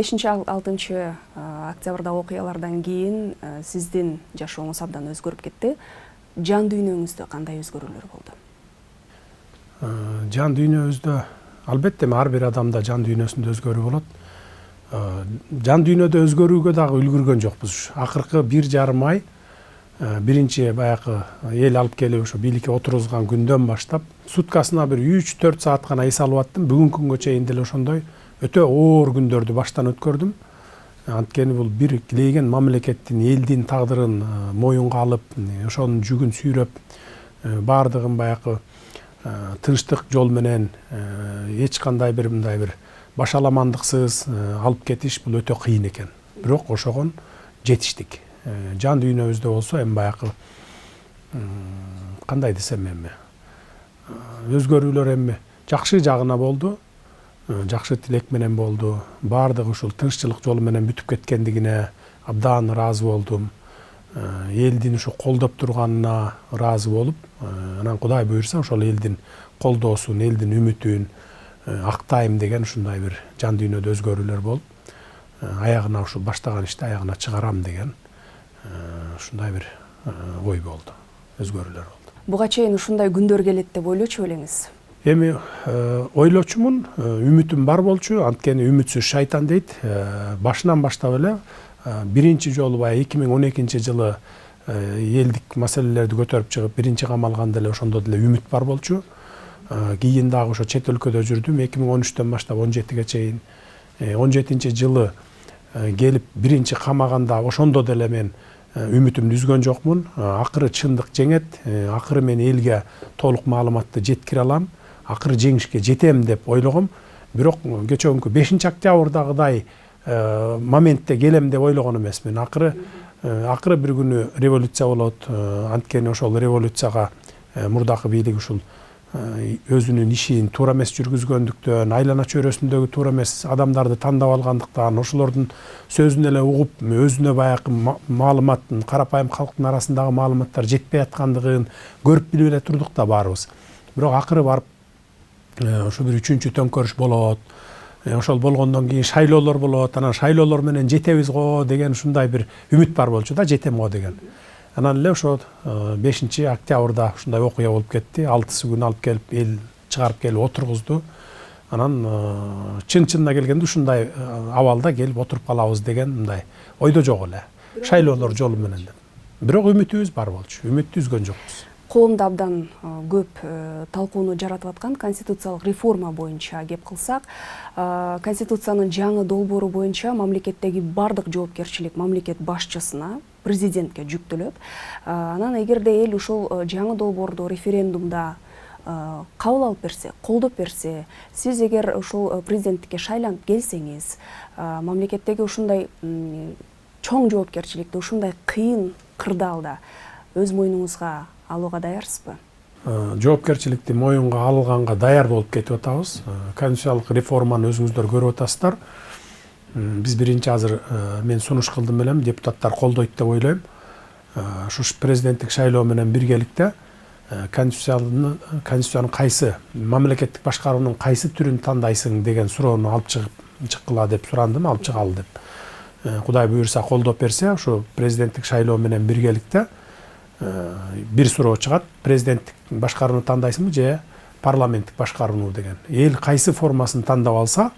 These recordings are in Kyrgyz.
5-6 октябрда окуялардан кийин сиздин жашооңуз абдан өзгөрүп кетти. Жан дүйнөңүздө кандай өзгөрүүлөр болду? Жан дүйнөбүздө албетте ар бир адамда жан дүйнөсүндө өзгөрүү болот. Жан дүйнөдө өзгөрүүгө дагы үлгүргөн жокпуз. Акыркы 1,5 ай биринчи баягы эл алып келип ошо бийликке отургузган күндөн баштап суткасына бир 3-4 саат гана эс алып аттым. Бүгүнкү күнгө чейин деле ошондой өтө оор күндөрдү баштан өткөрдүм. Анткени бул бир килейген мамлекеттин, элдин тагдырын моюнга алып, ошонун жүгүн сүйрөп, баардыгын баягы тынчтык жол менен эч кандай бир мындай бир башаламандыксыз алып кетиш бул өтө кыйын экен. Бирок ошогон жетиштик. Жан дүйнөбүздө болсо эми баягы кандай десем эми өзгөрүүлөр эми жакшы жагына болду. Жакшы тилек менен болду. Баардыгы ушул тынччылык жолу менен бүтүп кеткендигине абдан ыраазы болдум. Элдин ушу колдоп турганына ыраазы болуп, анан Кудай буйрса ошол элдин колдоосун, элдин үмүтүн актайм деген ушундай бир жан дүйнөдө өзгөрүүлөр болуп, аягына ушул баштаган ишти аягына чыгарам деген ушундай бир ой болду, өзгөрүүлөр болду. Буга чейин ушундай күндөр келет деп ойлочу белеңиз? Эми ойлочумун, үмүтүм бар болчу, анткени үмүтсүз шайтан дейт. Башынан баштап эле биринчи жолу баягы 2012 жылы элдик маселелерди көтөрүп чыгып биринчи камалганда эле ошондо деле үмүт бар болчу. Кийин дагы ошо чет өлкөдө жүрдүм. 2013-төн баштап 17-ге чейин 17-жылы келип биринчи камаганда ошондо деле мен үмүтүмдү үзгөн жокмун. Акыры чындык жеңет, акыры мен элге толук маалыматты жеткире алам, акыры жеңишке жетем деп ойлогом. Бирок кечөөкү 5-октябрдагыдай моментте келем деп ойлогон эмесмин. Акыры бир күнү революция болот. Анткени ошол революцияга мурдакы бийлик ушул өзүнүн ишин туура эмес жүргүзгөндүктөн, айлана чөйрөсүндөгү туура эмес адамдарды тандап алгандыктан, ошолордун сөзүн эле угуп, өзүнө баягы маалыматтын, карапайым калктын арасындагы маалыматтар жетпей аткандыгын көрүп билип эле турдук да баарыбыз. Бирок акыры барып ошо бир 3-чү төңкөрүш болот. Ошол болгондон кийин шайлоолор болот. Анан шайлоолор менен жетебиз го деген ушундай бир үмүт бар болчу да, жетем го деген. Анан эле ошо 5-октябрда ушундай окуя болуп кетти. 6-сы күнү алып келип эл чыгарып келип отургузду. Анан чын-чынына келгенде ушундай абалда келип отуруп калабыз деген мындай ойдо жок эле. Шайлоолор жолу менен. Бирок үмүтүбүз бар болчу. Үмүттү үзгөн жокпуз. Коомдо абдан көп талкууну жаратып аткан конституциялык реформа боюнча кеп кылсак, конституциянын жаңы долбоору боюнча мамлекеттеги бардык жоопкерчилик мамлекет башчысына, президентке жүктөлөт. Анан эгерде эл ушул жаңы долбоорду референдумда кабыл алып берсе, колдоп берсе, сиз эгер ушул президенттикке шайланып келсеңиз, мамлекеттеги ушундай чоң жоопкерчиликти ушундай кыйын кырдаалда өз мойнуңузга алууга даярсызбы? Жоопкерчиликти моюнга алганга даяр болуп кетип атабыз. Конституциялык реформаны өзүңүздөр көрүп атасыздар. Биз биринчи азыр мен сунуш кылдым элем, депутаттар колдойт деп ойлойм. Ушу президенттик шайлоо менен биргеликте конституциянын кайсы мамлекеттик башкаруунун кайсы түрүн тандайсың деген суроону алып чыккыла деп сурандым, алып чыгалы деп. Кудай буйрса колдоп берсе, ушу президенттик шайлоо менен биргеликте бир суроо чыгат. Президенттик башкарууну тандайсыңбы же парламенттик башкарууну деген. Эл кайсы формасын тандап алса,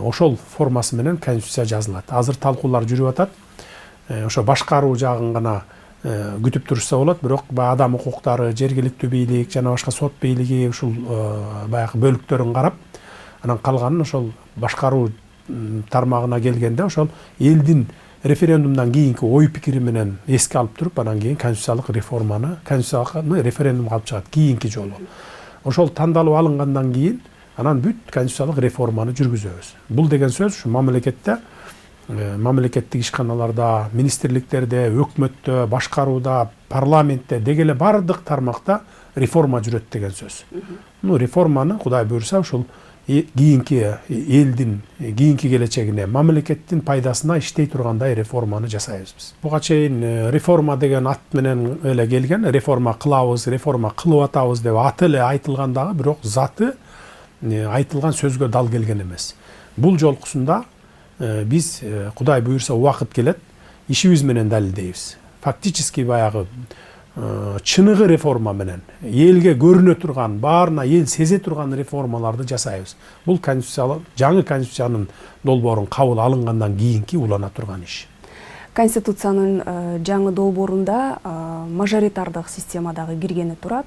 ошол формасы менен конституция жазылат. Азыр талкуулар жүрүп атат. Ошо башкаруу жагын гана күтүп турушса болот, бирок адам укуктары, жергиликтүү бийлик жана башка сот бийлиги ушул баягы бөлүктөрүн карап, анан калганын ошол башкаруу тармагына келгенде ошол элдин референдумдан кийинки ой пикири менен эске алып туруп, анан кийин конституциялык реформаны, конституциялык референдумга алып чыгат кийинки жолу. Ошол тандалып алынгандан кийин анан бүт конституциялык реформаны жүргүзөбүз. Бул деген сөз ушу мамлекетте, мамлекеттик ишканаларда, министрликтерде, өкмөттө, башкарууда, парламентте дегеле бардык тармакта реформа жүрөт деген сөз. Реформаны Кудай буйрса ушул кийинки элдин кийинки келечегине, мамлекеттин пайдасына иштей тургандай реформаны жасайбыз биз. Буга чейин реформа деген ат менен эле келген, реформа кылабыз, реформа кылып атабыз деп аты эле айтылган дагы, бирок заты айтылган сөзгө дал келген эмес. Бул жолкусунда биз Кудай буюрса убакыт келет, ишибиз менен далилдейбиз. Фактически баягы чыныгы реформа менен элге көрүнө турган, баарына эл сезе турган реформаларды жасайбыз. Бул жаңы конституциянын долбоорун кабыл алынгандан кийинки улана турган иш. Конституциянын жаңы долбоорунда мажоритардык система дагы киргени турат.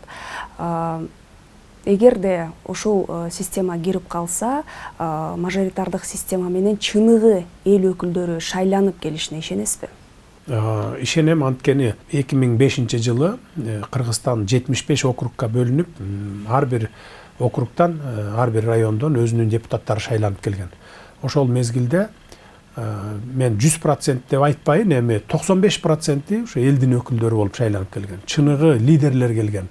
Эгерде ошол система кирип калса, мажоритардык система менен чыныгы эл өкүлдөрү шайланып келишине ишенесизби? Ишенем, анткени 2005 жылы Кыргызстан 75 округка бөлүнүп, ар бир округтан, ар бир райондон өзүнүн депутаттары шайланып келген. Ошол мезгилде мен 100% деп айтпайын, эми 95% ошо элдин өкүлдөрү болуп шайланып келген. Чыныгы лидерлер келген.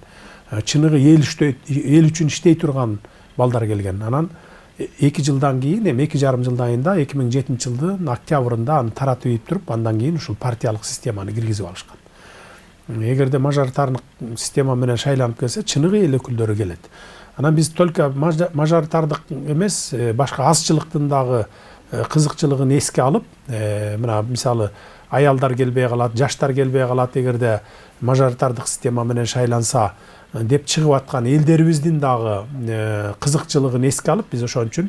Чыныгы эл үчүн иштей турган балдар келген. Анан 2 жылдан кийин, эми 2,5 жылдан кийин да 2007 жылдын октябрында аны таратып ийип туруп, андан кийин ушул партиялык системаны киргизип алышкан. Эгерде мажоритардык система менен шайланып келсе, чыныгы эл өкүлдөрү келет. Анан биз только мажоритардык эмес, башка азчылыктын дагы кызыкчылыгын эске алып, мына мисалы аялдар келбей калат, жаштар келбей калат, эгерде мажоритардык система менен шайланса деп чыгып аткан элдерибиздин дагы кызыкчылыгын эске алып, биз ошон үчүн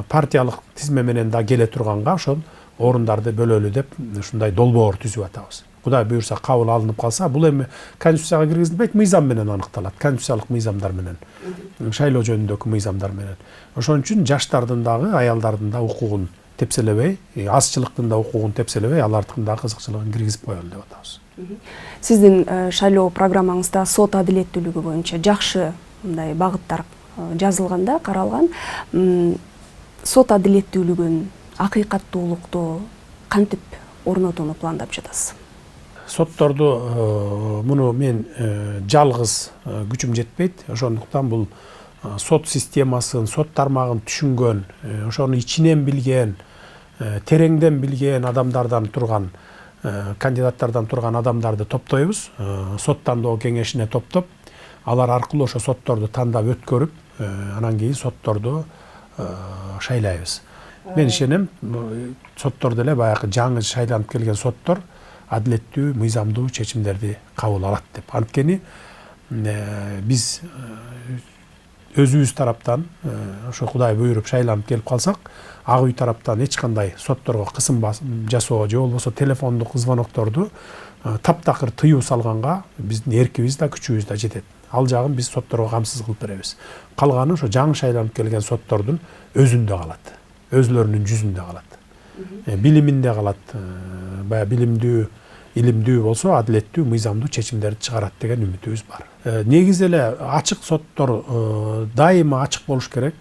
партиялык тизме менен да келе турганга ошол орундарды бөлөлү деп ушундай долбоор түзүп атабыз. Кудай буюрса кабыл алынып калса, бул эми конституцияга киргизилбейт, мыйзам менен аныкталат, конституциялык мыйзамдар менен, шайлоо жөнүндөгү мыйзамдар менен. Ошон үчүн жаштардын дагы, аялдардын да укугун тепселебей, азчылыктын да укугун тепселебей, алардын да кызыкчылыгын киргизип коелу деп атабыз. Сиздин шайлоо программаңызда сот адилеттүүлүгү боюнча жакшы мындай багыттар жазылганда, каралган. Сот адилеттүүлүгүн, акыйкаттуулукту кантип орнотууну пландап жатасыз? Сотторду муну мен жалгыз күчүм жетпейт. Ошондуктан бул сот системасын, сот тармагын түшүнгөн, ошону ичинен билген, тереңден билген адамдардан турган, кандидаттардан турган адамдарды топтойбуз. Сот тандоо кеңешине топтоп, алар аркылуу ошо сотторду тандап өткөрүп, анан кийин сотторду шайлайбыз. Мен ишенем, соттор деле баягы жаңы шайланып келген соттор адилеттүү, мыйзамдуу чечимдерди кабыл алат деп. Анткени биз өзүбүз тараптан ошо Кудай буйруп шайланып келип калсак, ак үй тараптан эч кандай сотторго кысым жасоо же болбосо телефондук звонокторду таптакыр тыюу салганга биздин эркибиз да, күчүбүз да жетет. Ал жагын биз сотторго камсыз кылып беребиз. Калганы ошо жаңы шайланып келген соттордун өзүндө калат, өзлөрүнүн жүзүндө калат, билиминде калат. Бая билимдүү, илимдүү болсо адилеттүү, мыйзамдуу чечимдерди чыгарат деген үмүтүбүз бар. Негизи эле ачык соттор дайыма ачык болуш керек.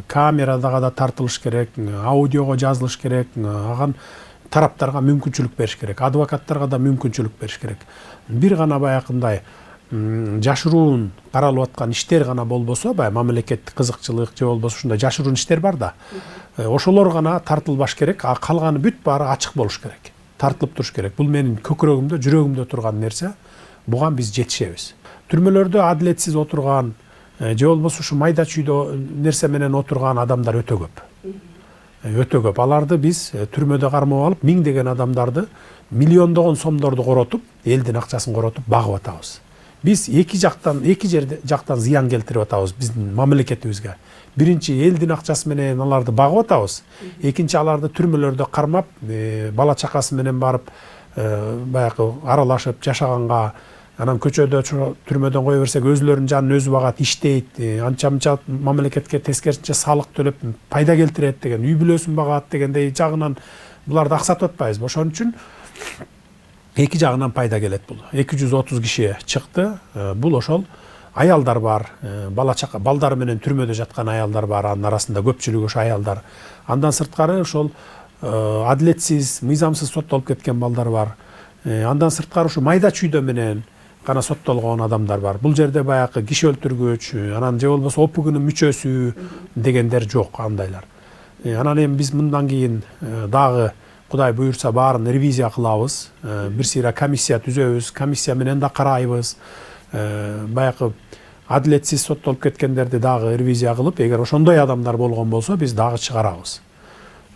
Камерага да тартылыш керек, аудиого жазылыш керек, аган тараптарга мүмкүнчүлүк бериш керек, адвокаттарга да мүмкүнчүлүк бериш керек. Бир гана баягындай жашыруун каралып аткан иштер гана болбосо, баягы мамлекеттик кызыкчылык же болбосо ушундай жашыруун иштер бар да. Ошолор гана тартылбаш керек, а калганы бүт баары ачык болуш керек. Тартылып туруш керек. Бул менин көкүрөгүмдө, жүрөгүмдө турган нерсе. Буга биз жетишебиз. Түрмөлөрдө адилетсиз отурган, же болбосо ушу майда чүйдө нерсе менен отурган адамдар өтө көп. Өтө көп. Аларды биз түрмөдө кармап алып, миңдеген адамдарды, миллиондогон сомдорду коротуп, элдин акчасын коротуп багып атабыз. Биз эки жактан зыян келтирип атабыз биздин мамлекетибизге. Биринчи, элдин акчасы менен аларды багып атабыз. Экинчи, аларды түрмөлөрдө кармап, бала чакасы менен барып, баягы аралашып жашаганга, анан көчөдө түрмөдөн кое берсек, өзүлөрүнүн жанын өзү багат, иштейт, анча-мынча мамлекетке тескерисинче салык төлөп пайда келтирет деген, үй бүлөсүн багат дегендей жагынан буларды аксатып атпайбызбы? Ошон үчүн эки жагынан пайда келет бул. 230 киши чыкты. Бул ошол аялдар бар, бала чака, балдары менен түрмөдө жаткан аялдар бар, анын арасында көпчүлүгү ошо аялдар. Андан сырткары ошол адилетсиз, мыйзамсыз соттолуп кеткен балдар бар. Андан сырткары ошо майда чүйдө менен гана соттолгон адамдар бар. Бул жерде баягы киши өлтүргүч, анан же болбосо ОПГнын мүчөсү дегендер жок, андайлар. Анан эми биз мындан кийин дагы Кудай буйрса баарын ревизия кылабыз. Бир сыйра комиссия түзөбүз, комиссия менен да карайбыз. Баягы адилетсиз соттолуп кеткендерди дагы ревизия кылып, эгер ошондой адамдар болгон болсо, биз дагы чыгарабыз.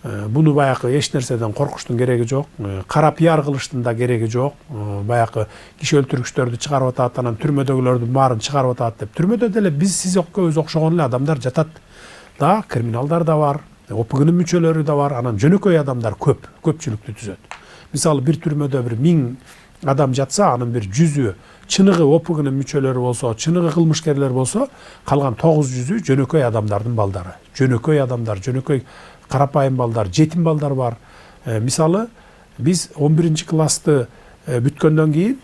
Буну баягы эч нерседен коркуштун кереги жок, кара пиар кылыштын да кереги жок. Баягы киши өлтүргүчтөрдү чыгарып атат, анан түрмөдөгүлөрдүн баарын чыгарып атат деп. Түрмөдө деле биз сиз экөөбүз окшогон эле адамдар жатат да, криминалдар да бар, ОПГнын мүчөлөрү да бар, анан жөнөкөй адамдар көпчүлүктү түзөт. Мисалы бир түрмөдө бир 1000 адам жатса, анын бир 100ү чыныгы ОПГнын мүчөлөрү болсо, чыныгы кылмышкерлер болсо, калган 900ү жөнөкөй адамдардын балдары. Жөнөкөй адамдар, жөнөкөй карапайым балдар, жетим балдар бар. Мисалы биз 11 классты бүткөндөн кийин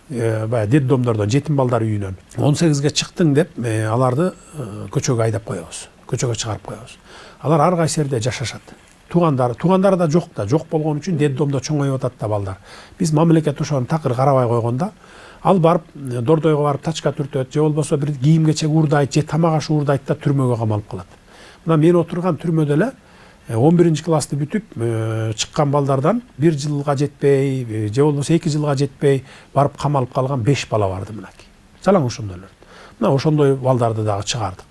баягы детдомдордон, жетим балдар үйүнөн 18ге чыктың деп аларды көчөгө айдап коебуз. Көчөгө чыгарып коебуз. Алар ар кайсы жерде жашашат. Туугандары да, жок болгон үчүн детдомдо чоңоюп атат да балдар. Биз мамлекет ошону такыр карабай койгондо, ал барып дордойго барып тачка түртөт, же болбосо бир кийим кечек уурдайт, же тамак аш уурдайт да түрмөгө камалып калат. Мына мен отурган түрмөдө эле 11 классты бүтүп чыккан балдардан 1 жылга жетпей, же болбосо 2 жылга жетпей барып камалып калган 5 бала барды мынакей. Жалаң ошондойлор. Мына ошондой балдарды дагы чыгардык.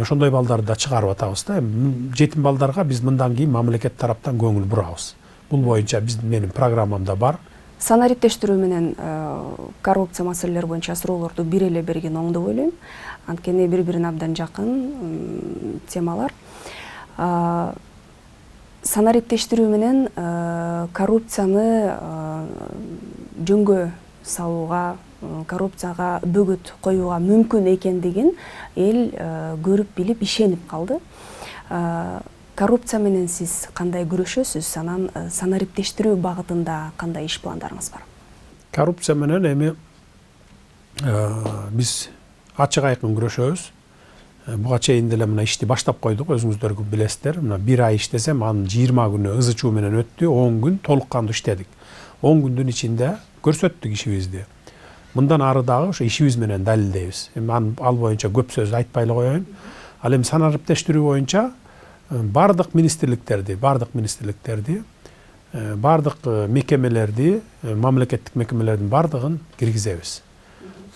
Ошондой балдарды да чыгарып атабыз да. Жетим балдарга биз мындан кийин мамлекет тараптан көңүл бурабыз. Бул боюнча менин программамда бар. Санариптештирүү менен коррупция маселелери боюнча суроолорду бир эле берген оң деп ойлойм. Анткени бири-бирине абдан жакын темалар. Санариптештирүү менен коррупцияны жөнгө салууга, коррупцияга бөгөт коюуга мүмкүн экендигин эл көрүп билип ишенип калды. Коррупция менен сиз кандай күрөшөсүз? Анан санариптештирүү багытында кандай иш пландарыңыз бар? Коррупция менен эми биз ачык айкын күрөшөбүз. Буга чейин деле мына ишти баштап койдук, өзүңүздөр билесиздер. Мына 1 ай иштесем, анын 20 күнү ызы чуу менен өттү, 10 күн толук кандуу иштедик. 10 күндүн ичинде көрсөттүк ишибизди. Мындан ары дагы ошо ишибиз менен далилдейбиз. Эми ал боюнча көп сөз айтпай эле коеюн. Ал эми санариптештирүү боюнча бардык министрликтерди, бардык мекемелерди, мамлекеттик мекемелердин бардыгын киргизебиз.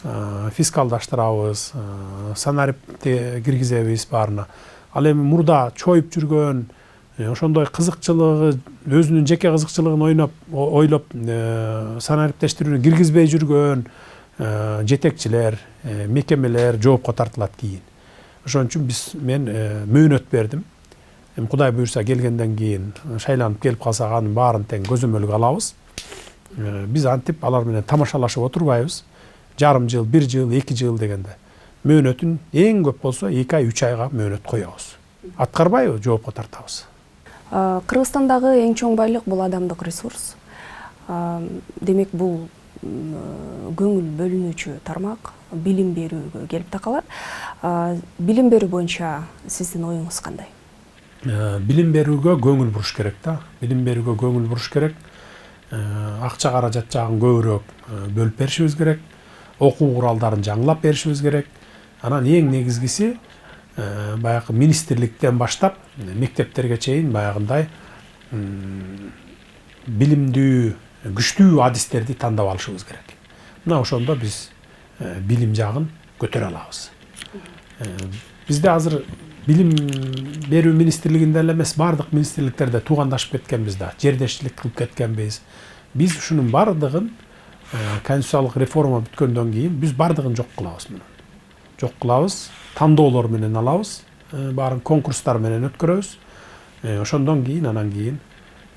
Фискалдаштырабыз, санарипти киргизебиз баарына. Ал эми мурда чоюп жүргөн, ошондой кызыкчылыгы, өзүнүн жеке кызыкчылыгын ойлоп санариптештирүүнү киргизбей жүргөн жетекчилер, мекемелер жоопко тартылат кийин. Ошон үчүн мен мөөнөт бердим. Кудай буюрса келгенден кийин шайланып келип калсак анын баарын тең көзөмөлгө алабыз. Биз антип алар менен тамашалашып отурбайбыз. Жарым жыл, 1 жыл, 2 жыл дегенде. Мөөнөтүн эң көп болсо 2 ай, 3 айга мөөнөт коебуз. Аткарбайбы, жоопко тартабыз. Кыргызстандагы эң чоң байлык бул адамдык ресурс. Демек бул көңүл бөлүнүүчү тармак билим берүүгө келип такалат. Билим берүү боюнча сиздин оюңуз кандай? Билим берүүгө көңүл буруш керек да. Билим берүүгө көңүл буруш керек. Акча каражат жагын көбүрөөк бөлүп беришибиз керек. Окуу куралдарын жаңылап беришибиз керек. Анан эң негизгиси баягы министрликтен баштап мектептерге чейин баягындай билимдүү, күчтүү адистерди тандап алышыбыз керек. Мына ошондо биз билим жагын көтөрө алабыз. Бизде азыр билим берүү министрлигинде эле эмес, бардык министрликтерде туугандашып кеткенбиз да, жердешчилик кылып кеткенбиз. Биз ушунун бардыгын конституциялык реформа бүткөндөн кийин биз бардыгын жок кылабыз муну. Жок кылабыз, тандоолор менен алабыз, баарын конкурстар менен өткөрөбүз. Ошондон кийин анан кийин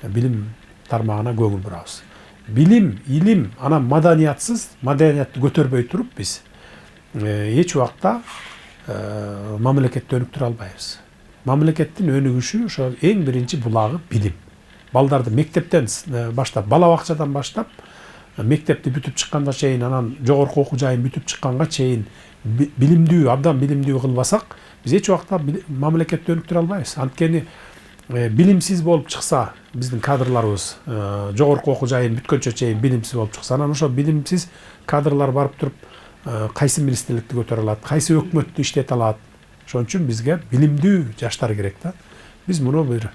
билим тармагына көңүл бурабыз. Билим, илим, анан маданиятсыз, маданиятты көтөрбөй туруп биз эч убакта мамлекетти өнүктүрө албайбыз. Мамлекеттин өнүгүшү ошо эң биринчи булагы билим. Балдарды мектептен баштап, бала бакчадан баштап, мектепти бүтүп чыкканга чейин, анан жогорку окуу жайын бүтүп чыкканга чейин билимдүү, абдан билимдүү кылбасак, биз эч убакта мамлекетти өнүктүрө албайбыз. Анткени билимсиз болуп чыкса, биздин кадрларыбыз жогорку окуу жайын бүткөнчө чейин билимсиз болуп чыкса, анан ошо билимсиз кадрлар барып туруп кайсы министрликти көтөрө алат, кайсы өкмөттү иштете алат. Ошон үчүн бизге билимдүү жаштар керек да. Биз муну бир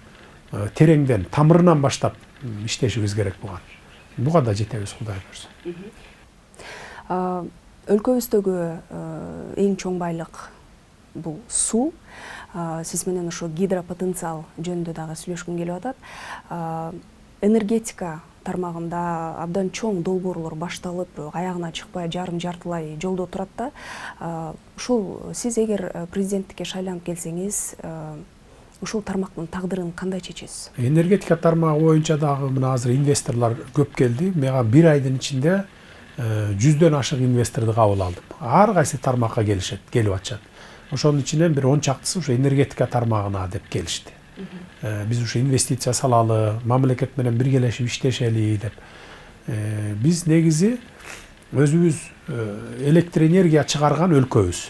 тереңден, тамырынан баштап иштешибиз керек буга. Буга да жетебиз, Кудай буйрса. Өлкөбүздөгү эң чоң байлык бул суу. Сиз менен ошо гидропотенциал жөнүндө дагы сүйлөшкүм келип атат. Энергетика тармагында абдан чоң долбоорлор башталып, аягына чыкпай жарым-жартылай жолдо турат да. Ушул сиз эгер президенттикке шайланып келсеңиз, ушул тармактын тагдырын кандай чечесиз? Энергетика тармагы боюнча дагы мына азыр инвесторлор көп келди. Мага 1 айдын ичинде 100дөн ашык инвесторду кабыл алдым. Ар кайсы тармакка келип атышат. Ошонун ичинен бир 10 чактысы ушу энергетика тармагына деп келишти. Биз ушу инвестиция салалы, мамлекет менен биргелешип иштешели деп. Биз негизи өзүбүз электр энергия чыгарган өлкөбүз.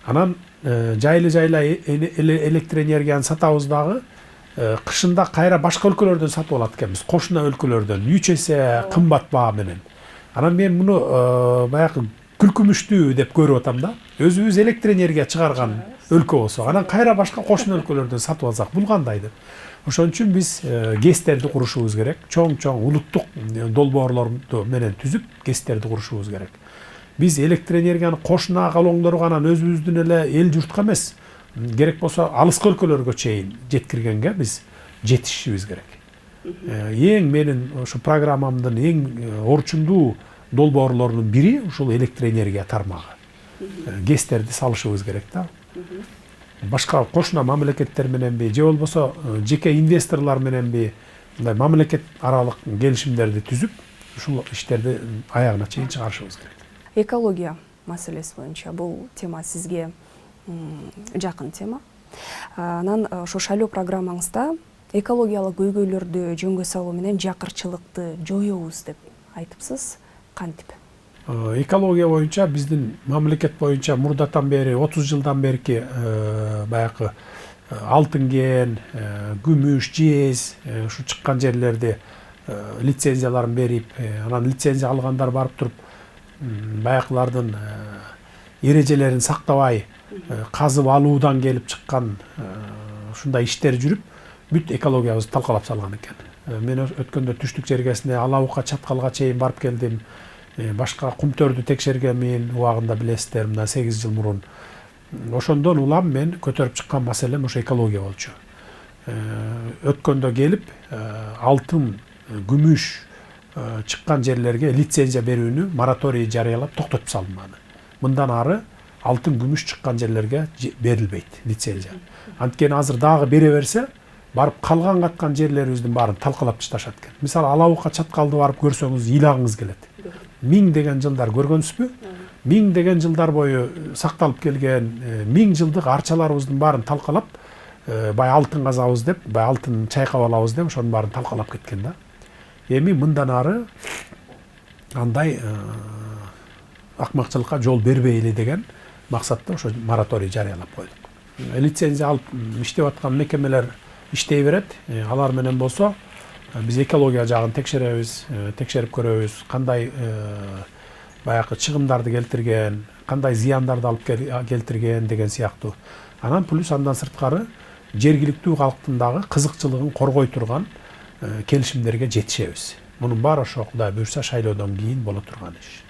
Анан жайлы-жайлы электр энергияны сатабыз дагы, кышында кайра башка өлкөлөрдөн сатып алат экенбиз. Кошуна өлкөлөрдөн 3 эсе кымбат баа менен. Анан мен муну баягы күлкүмүштүү деп көрүп атам да. Өзүбүз электр энергия чыгарган өлкө болсо, анан кайра башка кошуна өлкөлөрдөн сатып алсак бул кандай деп. Ошон үчүн биз ГЭСтерди курушубуз керек. Чоң-чоң улуттук долбоорлорду менен түзүп, ГЭСтерди курушубуз керек. Биз электр энергияны кошуна калоңдорго анан өзүбүздүн эле эл журтка эмес, керек болсо алыскы өлкөлөргө чейин жеткиргенге биз жетишибиз керек. Эң менин ошо программамдын эң орчундуу долбоорлорунун бири ушул электр энергия тармагы. ГЭСтерди салышыбыз керек да. Башка кошуна мамлекеттер мененби же болбосо жеке инвесторлор мененби мындай мамлекет аралык келишимдерди түзүп, ушул иштерди аягына чейин чыгарышыбыз керек. Экология маселеси боюнча бул тема сизге жакын тема. Анан ошо шайлоо программаңызда экологиялык көйгөйлөрдү жөнгө салуу менен жакырчылыкты жоёбуз деп айтыпсыз. Кантип? Экология боюнча биздин мамлекет боюнча мурдатан бери 30 жылдан берки баягы алтын кен, күмүш, жез ушу чыккан жерлерди лицензияларын берип, анан лицензия алгандар барып туруп баягылардын эрежелерин сактабай казып алуудан келип чыккан ушундай иштер жүрүп, бүт экологиябызды талкалап салган экен. Мен өткөндө түштүк жергесине Алабукка Чаткалга чейин барып келдим. Башка кумтөрдү текшергенмин, убагында билесиздер, мына 8 жыл мурун. Ошондон улам мен көтөрүп чыккан маселем ошо экология болчу. Өткөндө келип алтын, күмүш чыккан жерлерге лицензия берүүнү мораторий жарыялап токтотуп салдым аны. Мындан ары алтын, күмүш чыккан жерлерге берилбейт лицензия. Анткени азыр дагы бере берсе, барып калган каткан жерлерибиздин баарын талкалап ташташат экен. Мисалы, Алабукка Чаткалды барып көрсөңүз ыйлагыңыз келет. 1000 жылдар көргөнсүзбү? 1000 жылдар бою сакталып келген 1000 жылдык арчаларыбыздын баарын талкалап, бай алтын казабыз деп, бай алтын чайкап алабыз деп, ошонун баарын талкалап кеткен да. Эми мындан ары андай акмакчылыкка жол бербейли деген максатта ошо мораторий жарыялап койдук. Лицензия алып иштеп аткан мекемелер иштей берет. Алар менен болсо биз экология жагын текшерип көрөбүз, кандай баягы чыгымдарды келтирген, кандай зыяндарды алып келтирген деген сыяктуу. Анан плюс андан сырткары жергиликтүү калктын дагы кызыкчылыгын коргой турган келишимдерге жетишебиз. Мунун баары ошо Кудай буйрса шайлоодон кийин боло турган иш.